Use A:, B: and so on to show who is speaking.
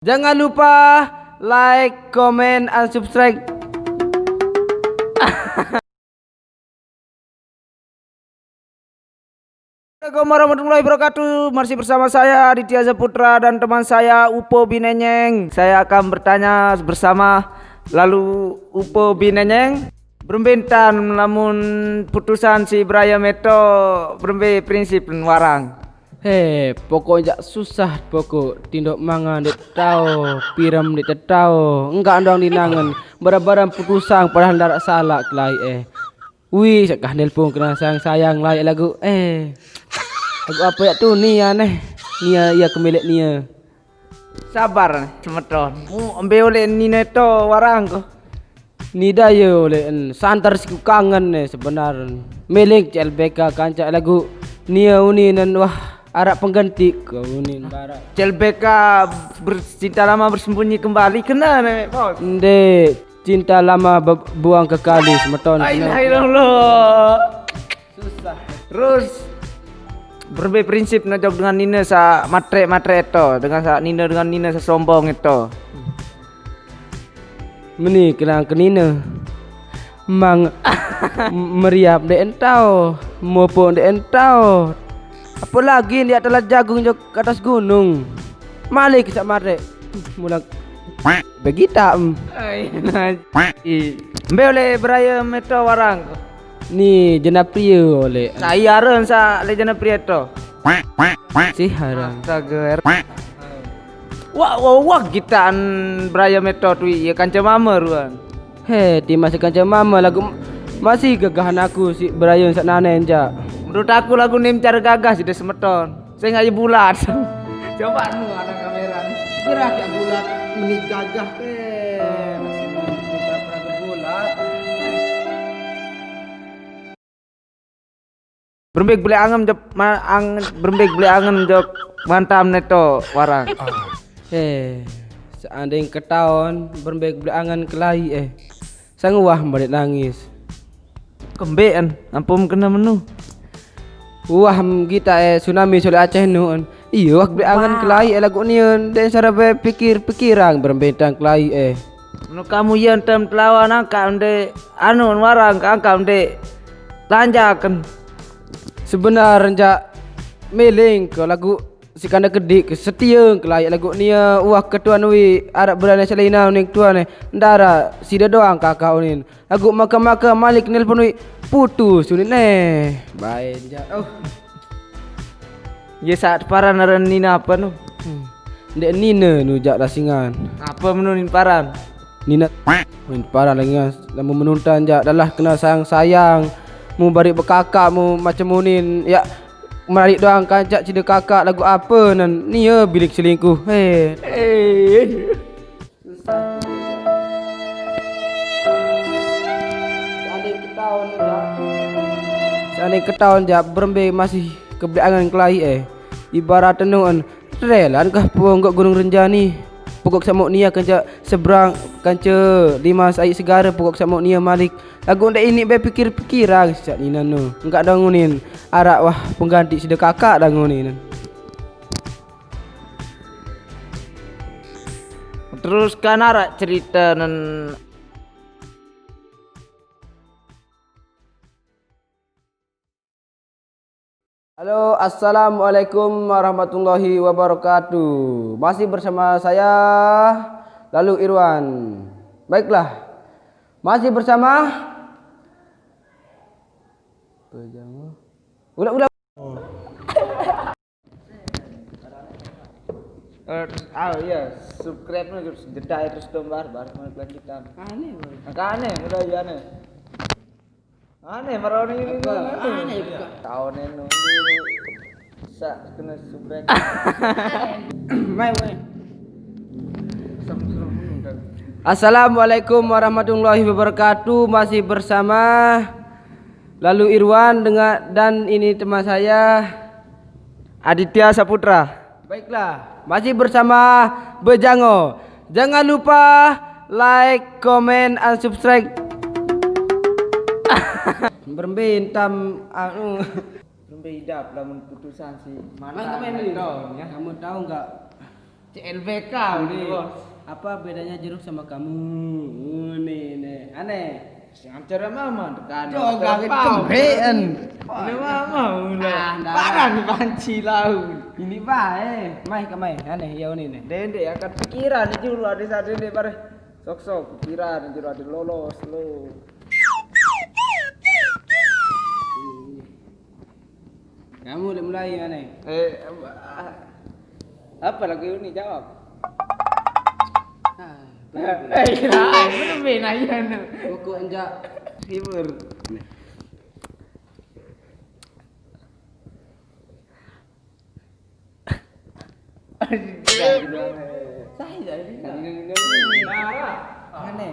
A: Jangan lupa like, comment, and subscribe. Assalamualaikum warahmatullahi wabarakatuh. Masih bersama saya Aditya Saputra dan teman saya Upo Binenyeng. Saya akan bertanya bersama lalu Upo Binenyeng berbentan namun putusan si Braya Meto berbe prinsip warang.
B: Pokoknya susah pokok tindok mangan dek tau piram dek tau enggak andong dinangan barang-barang putusan padahal darak salah kelai wih sakah nelpon kena sayang lai lagu lagu apa ya tuh Nia Nia iya kemilik Nia
A: Sabar semeton. Ambe oleh Nina to warang ko.
B: Nida yo oleh santar siku kangen sebenarnya milik CLBK kanca lagu Nia uninan wah Arak pengganti kau nin barak.
A: CLBK bercinta lama bersembunyi kembali kena nih bos.
B: Ndek cinta lama buang ke kali semeton.
A: Ayolah. Susah. Terus berbeda prinsip najok dengan Nina sa matre itu dengan sa Nina dengan Nina sa sombong itu.
B: Meni kenang ke Nina. Mang meriap dek entau, mopo dek entau. Apalagi dia telah jagung jok ke atas gunung. Malik sak mare. Mulak begita.
A: Mbe oleh Braya Meto warang.
B: Ni jenapria oleh.
A: Saya ren sa le jenapria to.
B: Si harang.
A: Astaga. Wah gitaan Braya Meto tu ya kanca mama ruan.
B: Ti masih kanca mama lagu masih gagahan aku si Brian sak nanen ja.
A: Menurut aku lagu nim cara gagas sudah semeton. Saya nggak bulat. Coba nu ada kamera. Gerak ya bulat menik gagah masih kita bulat. Berembek beli angin jok berembek beli angin jok mantam neto warang.
B: Seandainya ketahuan berembek beli angan kelai sanguah balik nangis.
A: Kembean ampun kena menu.
B: Wah kita tsunami soleh Aceh nu. Iya wak beli angan kelai lagu nian dan cara pikir-pikiran berembetang kelai
A: Nu kamu yang tem telawan angka ande anu warang angka ande tanjakan.
B: Sebenarnya meling ke lagu si kanda kedik setia kelai lagu nia wah ketua nui arak berani selina ning tua ne ndara sida doang kakak unin lagu maka malik nelpon nui putus unin baik ja
A: Ya saat paran naran Nina apa nu?
B: Ndek Nina nu jak rasingan.
A: Apa menunin paran?
B: Nina min paran lagi lamu menuntan jak dalah kena sayang mu bari bekakak mu macam unin ya menarik doang kancak cida kakak lagu apa nan Nia bilik selingkuh. Seandainya ketahuan jak berembe masih kebeliangan kelai ibarat tenuan relan kah ponggok Gunung Renjani pokok samuk Nia kanca seberang kanca Dimas Aik Segara pokok samuk Nia Malik lagu ndak ini be pikir-pikiran sejak Nina nu enggak dangunin arak wah pengganti sida kakak dangunin.
A: Terus kan arak cerita nan
B: Halo, assalamualaikum warahmatullahi wabarakatuh. Masih bersama saya Lalu Irwan. Baiklah, masih bersama udah
A: ya subscribe nu jeda terus dombar baru lanjutan. Aneh udah ya aneh. Aneh marone ini aneh tahun ini bisa kena subscribe. Mai.
B: Assalamualaikum warahmatullahi wabarakatuh. Masih bersama Lalu Irwan dan ini teman saya
A: Aditya Saputra.
B: Baiklah, masih bersama Bejango. Jangan lupa like, comment, and subscribe. Berbentam
A: Berembidap dalam putusan si
B: mana kamu tahu enggak
A: CLBK ini bos.
B: Apa bedanya jeruk sama kamu? Nih, aneh.
A: Acara mama tekan.
B: Jogang kembean.
A: Ini mama
B: Ah,
A: udah.
B: ndak.
A: Parah nih panci lau.
B: Ini bae, mai aneh ya ini nih.
A: Dende akan pikiran nih juru ada saat dende pare. Sok pikiran juru ada lolos lo.
B: Kamu udah mulai aneh.
A: Apa lagi ini jawab?
B: Ah,
A: Bener bener ya nu.
B: buku anjak.
A: Hibur. Saya jadi.
B: Aneh.